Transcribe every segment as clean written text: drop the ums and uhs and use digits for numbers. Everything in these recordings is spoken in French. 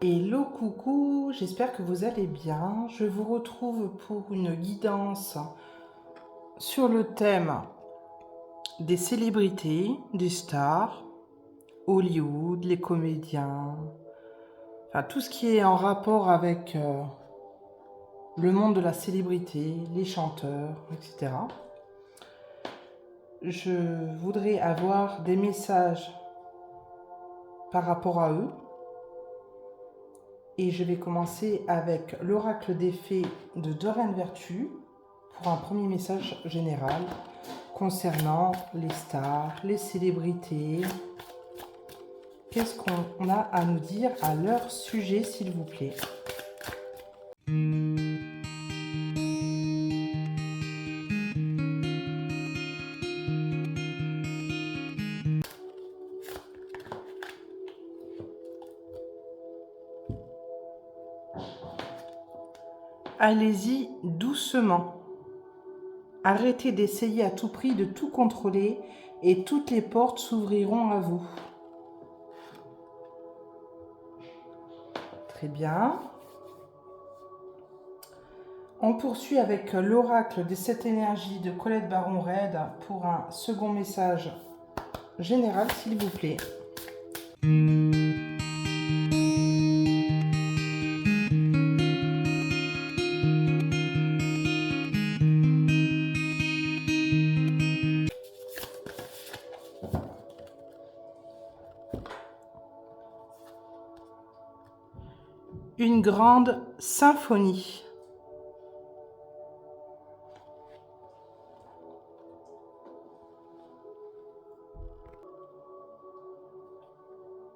Hello coucou, j'espère que vous allez bien. Je vous retrouve pour une guidance sur le thème des célébrités, des stars, Hollywood, les comédiens, enfin tout ce qui est en rapport avec le monde de la célébrité, les chanteurs, etc. Je voudrais avoir des messages par rapport à eux. Et je vais commencer avec l'oracle des fées de Doreen Vertu pour un premier message général concernant les stars, les célébrités. Qu'est-ce qu'on a à nous dire à leur sujet, s'il vous plaît? Allez-y doucement. Arrêtez d'essayer à tout prix de tout contrôler et toutes les portes s'ouvriront à vous. Très bien. On poursuit avec l'oracle des 7 énergies de Colette Baron-Red pour un second message général, s'il vous plaît. Une grande symphonie.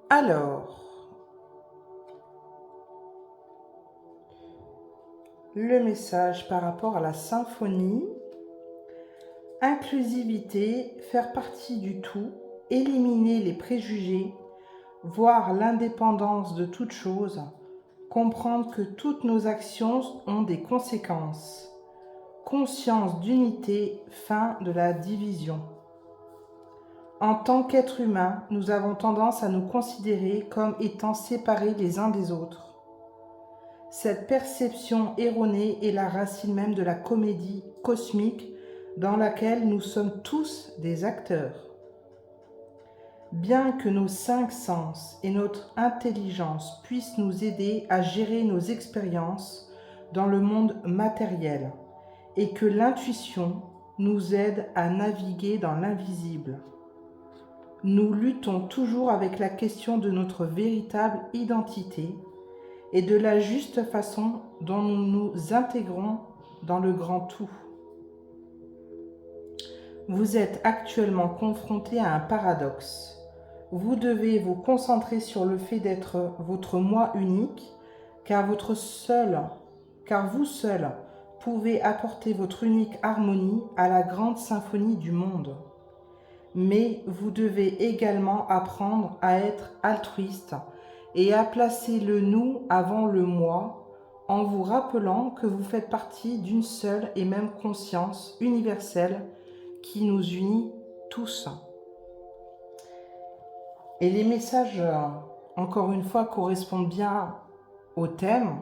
Alors, le message par rapport à la symphonie: inclusivité, faire partie du tout, éliminer les préjugés, voir l'indépendance de toute chose, comprendre que toutes nos actions ont des conséquences, conscience d'unité, fin de la division. En tant qu'être humain, nous avons tendance à nous considérer comme étant séparés les uns des autres. Cette perception erronée est la racine même de la comédie cosmique dans laquelle nous sommes tous des acteurs. Bien que nos 5 sens et notre intelligence puissent nous aider à gérer nos expériences dans le monde matériel et que l'intuition nous aide à naviguer dans l'invisible, nous luttons toujours avec la question de notre véritable identité et de la juste façon dont nous nous intégrons dans le grand tout. Vous êtes actuellement confronté à un paradoxe. Vous devez vous concentrer sur le fait d'être votre moi unique, car vous seul pouvez apporter votre unique harmonie à la grande symphonie du monde. Mais vous devez également apprendre à être altruiste et à placer le nous avant le moi, en vous rappelant que vous faites partie d'une seule et même conscience universelle qui nous unit tous. Et les messages, encore une fois, correspondent bien au thème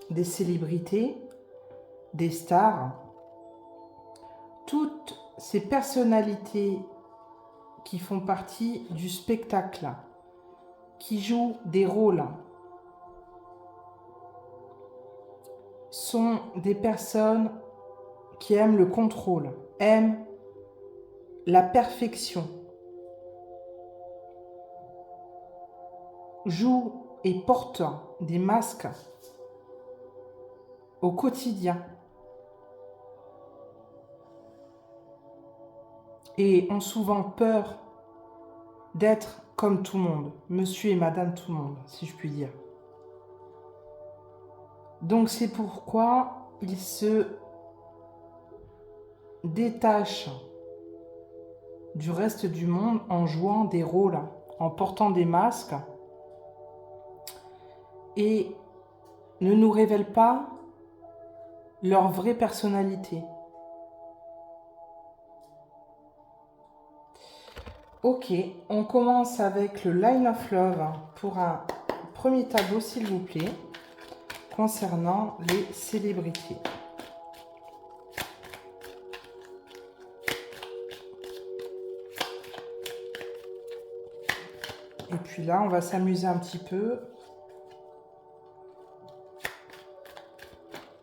des célébrités, des stars, toutes ces personnalités qui font partie du spectacle, qui jouent des rôles, sont des personnes qui aiment le contrôle, aiment la perfection, jouent et portent des masques au quotidien et ont souvent peur d'être comme tout le monde, monsieur et madame tout le monde, si je puis dire. Donc c'est pourquoi ils se détachent du reste du monde en jouant des rôles, en portant des masques et ne nous révèlent pas leur vraie personnalité. Ok, on commence avec le Line of Love pour un Premier tableau, s'il vous plaît, concernant les célébrités. Et puis là, on va s'amuser un petit peu.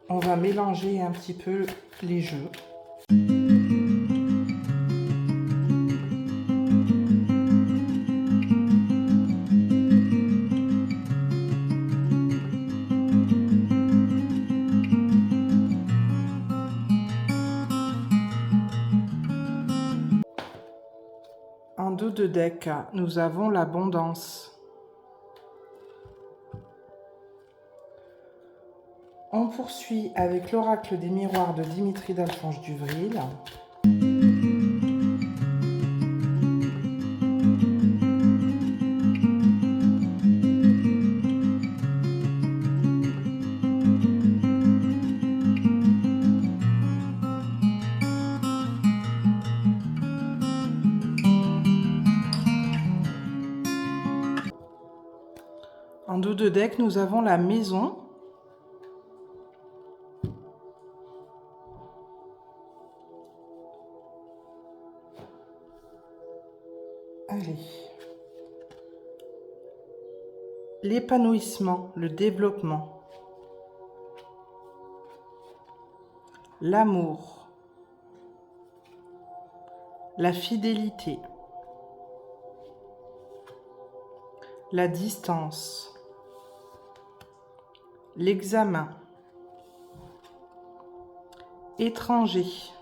On va mélanger un petit peu les jeux. En dos de deck, nous avons l'abondance. On poursuit avec l'oracle des miroirs de Dimitri d'Alphonse Duvril. En dos de deck, nous avons la maison. Allez. L'épanouissement, le développement. L'amour. La fidélité. La distance. L'examen. Étranger.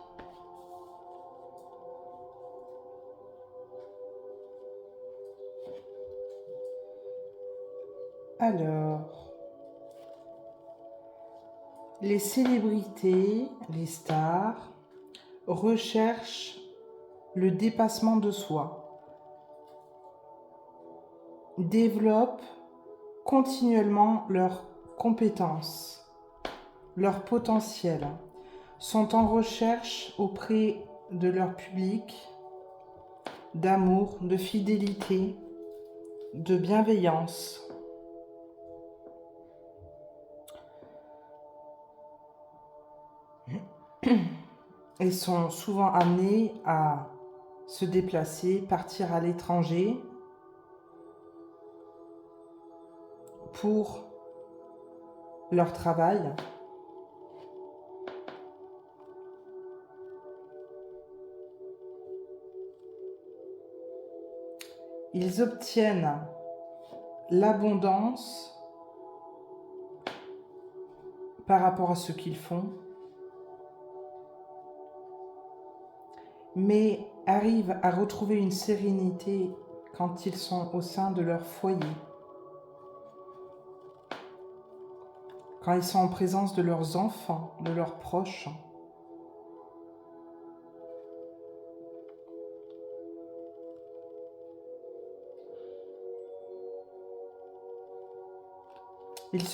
Alors, les célébrités, les stars, recherchent le dépassement de soi, développent continuellement leurs compétences, leur potentiel, sont en recherche auprès de leur public d'amour, de fidélité, de bienveillance. Et sont souvent amenés à se déplacer, partir à l'étranger pour leur travail. Ils obtiennent l'abondance par rapport à ce qu'ils font, mais arrivent à retrouver une sérénité quand ils sont au sein de leur foyer, quand ils sont en présence de leurs enfants, de leurs proches. Ils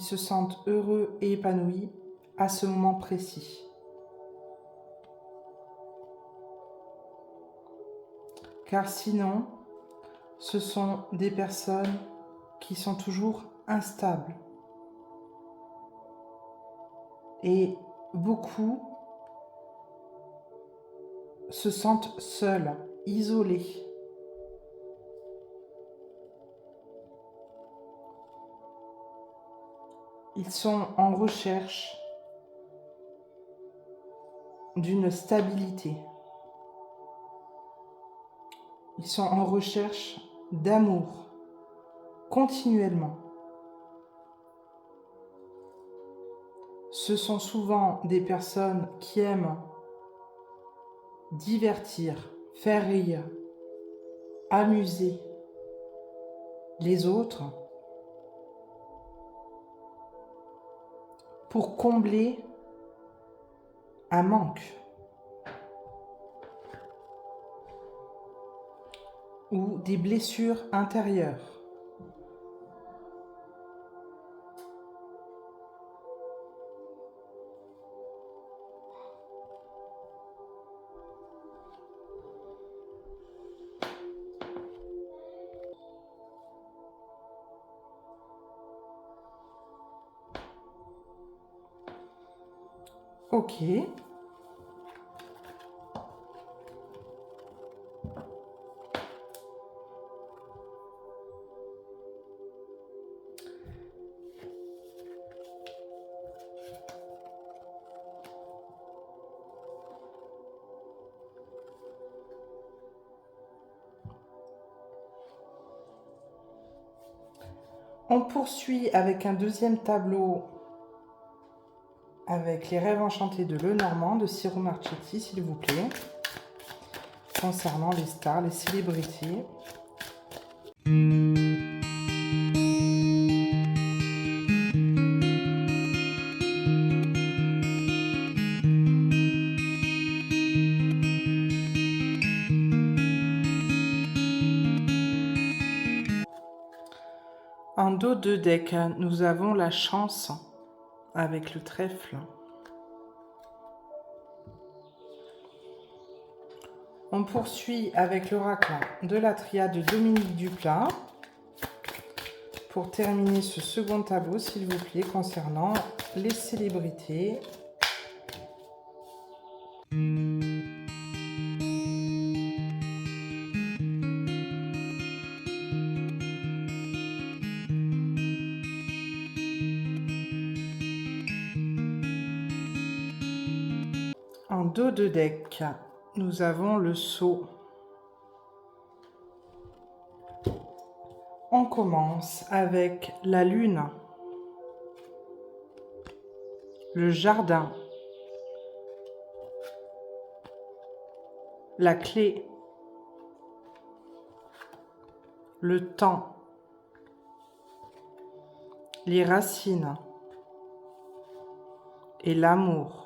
se sentent heureux et épanouis à ce moment précis. Car sinon, ce sont des personnes qui sont toujours instables. Et beaucoup se sentent seuls, isolés. Ils sont en recherche d'une stabilité. Ils sont en recherche d'amour, continuellement. Ce sont souvent des personnes qui aiment divertir, faire rire, amuser les autres pour combler un manque ou des blessures intérieures. Ok. On poursuit avec un deuxième tableau avec les rêves enchantés de Lenormand de Ciro Marchetti, s'il vous plaît, concernant les stars, les célébrités. En dos de deck, nous avons la chance avec le trèfle. On poursuit avec l'oracle de la triade de Dominique Duplat pour terminer ce second tableau, s'il vous plaît, concernant les célébrités. En dos de deck, nous avons le sceau. On commence avec la lune, le jardin, la clé, le temps, les racines et l'amour.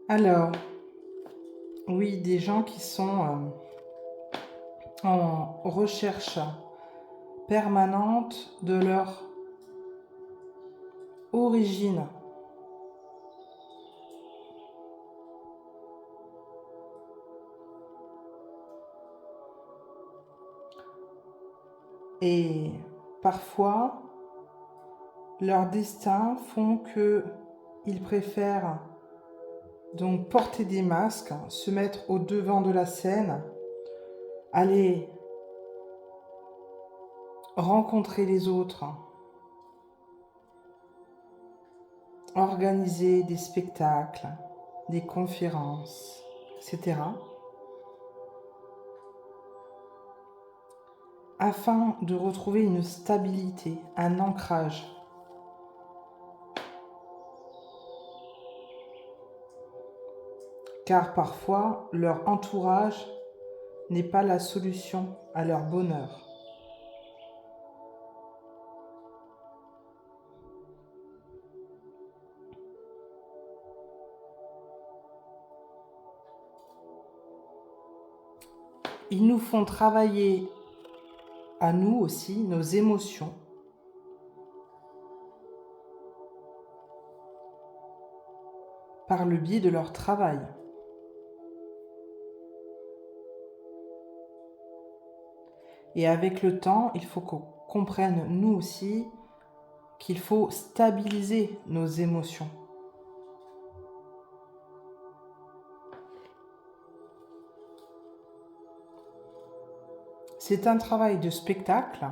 Alors, oui, des gens qui sont en recherche permanente de leur origine. Et parfois, leur destin font qu'ils préfèrent donc porter des masques, se mettre au devant de la scène, aller rencontrer les autres, organiser des spectacles, des conférences, etc., afin de retrouver une stabilité, un ancrage. Car parfois, leur entourage n'est pas la solution à leur bonheur. Ils nous font travailler à nous aussi nos émotions. Par le biais de leur travail. Et avec le temps, il faut qu'on comprenne, nous aussi, qu'il faut stabiliser nos émotions. C'est un travail de spectacle.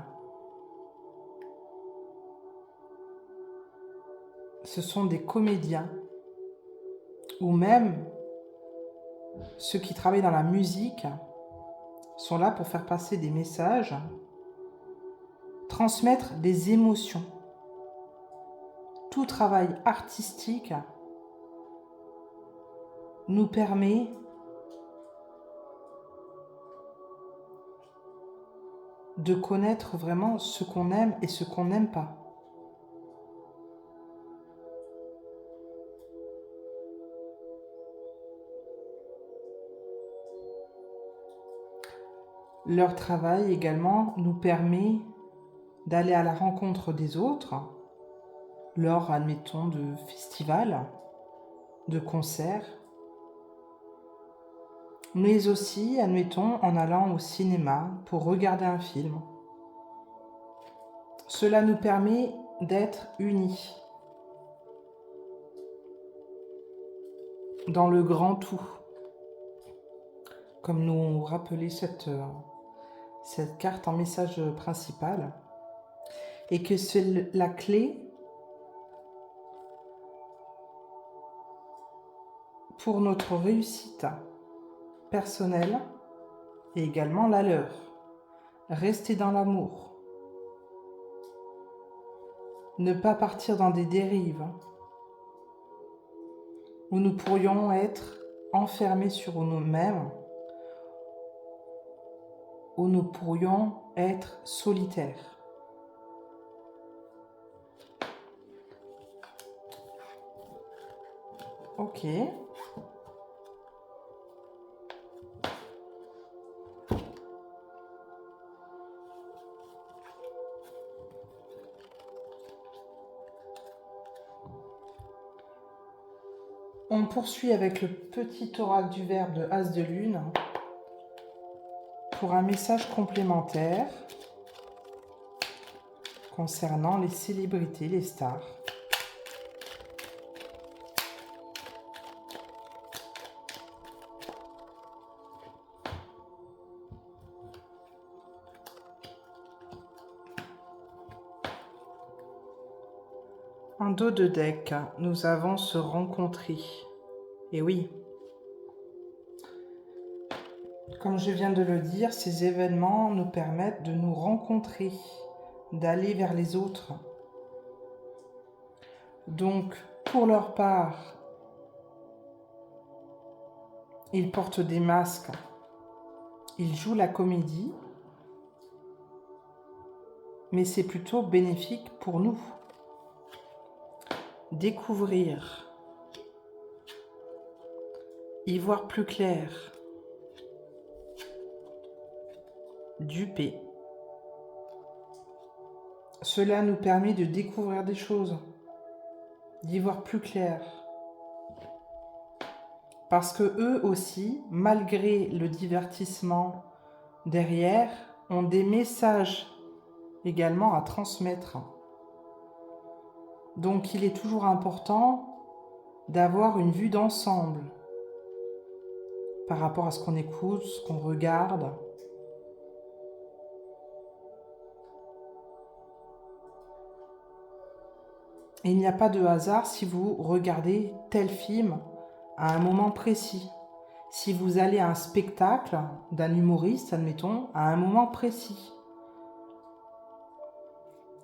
Ce sont des comédiens, ou même ceux qui travaillent dans la musique, sont là pour faire passer des messages, transmettre des émotions. Tout travail artistique nous permet de connaître vraiment ce qu'on aime et ce qu'on n'aime pas. Leur travail également nous permet d'aller à la rencontre des autres lors, admettons, de festivals, de concerts, mais aussi, admettons, en allant au cinéma pour regarder un film. Cela nous permet d'être unis dans le grand tout, comme nous rappelait cette carte en message principal, et que c'est la clé pour notre réussite personnelle et également la leur. Rester dans l'amour. Ne pas partir dans des dérives où nous pourrions être enfermés sur nous-mêmes, où nous pourrions être solitaires. Ok. On poursuit avec le petit oracle du verbe de As de Lune pour un message complémentaire concernant les célébrités, les stars. En dos de deck, nous avons se rencontrer. Et oui, comme je viens de le dire, ces événements nous permettent de nous rencontrer, d'aller vers les autres. Donc, pour leur part, ils portent des masques, ils jouent la comédie, mais c'est plutôt bénéfique pour nous. Découvrir, y voir plus clair, duper. Cela nous permet de découvrir des choses, d'y voir plus clair. Parce que eux aussi, malgré le divertissement derrière, ont des messages également à transmettre. Donc il est toujours important d'avoir une vue d'ensemble par rapport à ce qu'on écoute, ce qu'on regarde. Et il n'y a pas de hasard si vous regardez tel film à un moment précis. Si vous allez à un spectacle d'un humoriste, admettons, à un moment précis.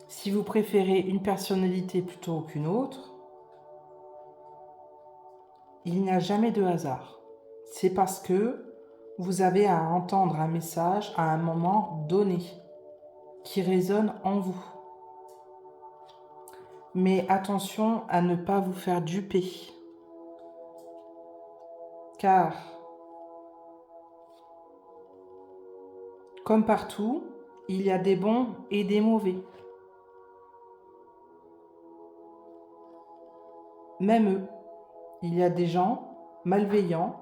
Si vous préférez une personnalité plutôt qu'une autre, il n'y a jamais de hasard. C'est parce que vous avez à entendre un message à un moment donné qui résonne en vous. Mais attention à ne pas vous faire duper. Car, comme partout, il y a des bons et des mauvais. Même eux, il y a des gens malveillants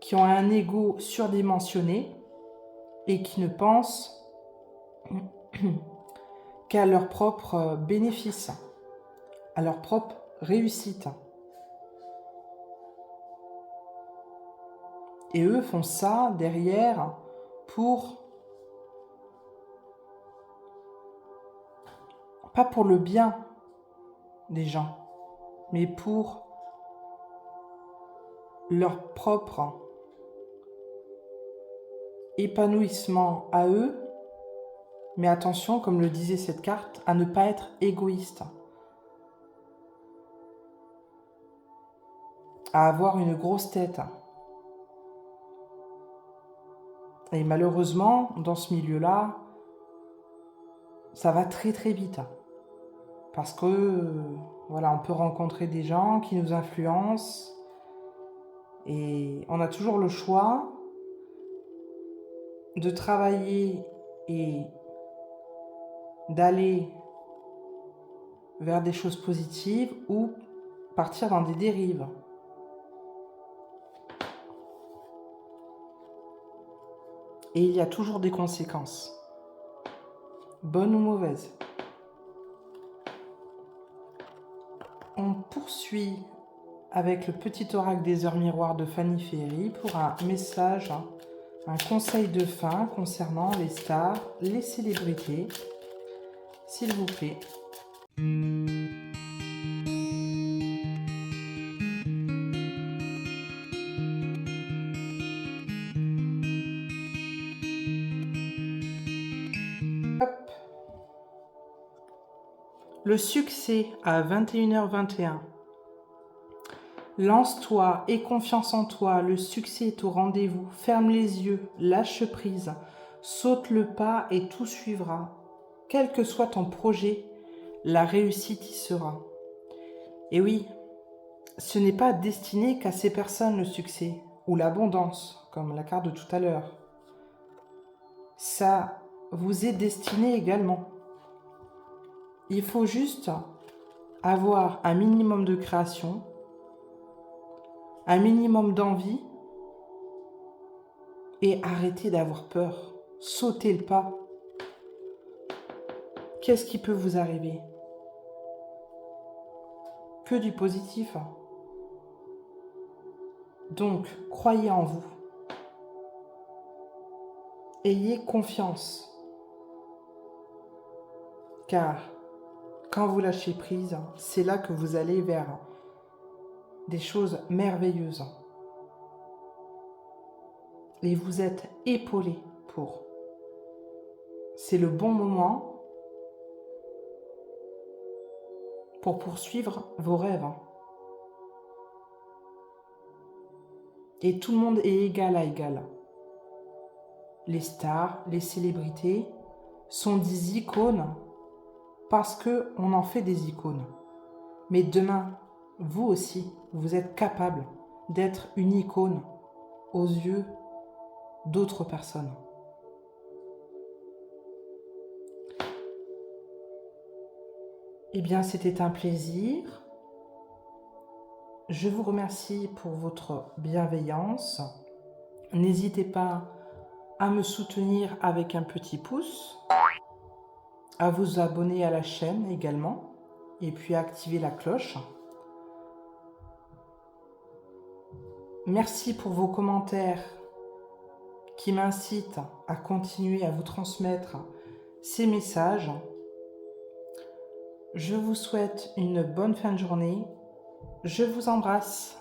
qui ont un ego surdimensionné et qui ne pensent qu'à leur propre bénéfice, à leur propre réussite. Et eux font ça derrière pas pour le bien des gens, mais pour leur propre épanouissement à eux. Mais attention, comme le disait cette carte, à ne pas être égoïste, à avoir une grosse tête. Et malheureusement, dans ce milieu-là, ça va très très vite. Parce que, voilà, on peut rencontrer des gens qui nous influencent et on a toujours le choix de travailler et d'aller vers des choses positives ou partir dans des dérives. Et il y a toujours des conséquences, bonnes ou mauvaises. On poursuit avec le petit oracle des heures miroirs de Fanny Ferry pour un message, un conseil de fin concernant les stars, les célébrités, s'il vous plaît. Hop. Le succès à 21h21. Lance-toi, aie confiance en toi, le succès est au rendez-vous. Ferme les yeux, lâche prise, saute le pas et tout suivra. Quel que soit ton projet, la réussite y sera. Et oui, ce n'est pas destiné qu'à ces personnes le succès, ou l'abondance, comme la carte de tout à l'heure. Ça vous est destiné également. Il faut juste avoir un minimum de création, un minimum d'envie et arrêter d'avoir peur. Sautez le pas. Qu'est-ce qui peut vous arriver? Que du positif. Donc, croyez en vous. Ayez confiance. Car quand vous lâchez prise, c'est là que vous allez vers des choses merveilleuses. Et vous êtes épaulé pour. C'est le bon moment pour poursuivre vos rêves. Et tout le monde est égal à égal. Les stars, les célébrités sont des icônes parce qu'on en fait des icônes. Mais demain, vous aussi, vous êtes capable d'être une icône aux yeux d'autres personnes. Eh bien, c'était un plaisir. Je vous remercie pour votre bienveillance. N'hésitez pas à me soutenir avec un petit pouce, à vous abonner à la chaîne également, et puis à activer la cloche. Merci pour vos commentaires qui m'incitent à continuer à vous transmettre ces messages. Je vous souhaite une bonne fin de journée. Je vous embrasse.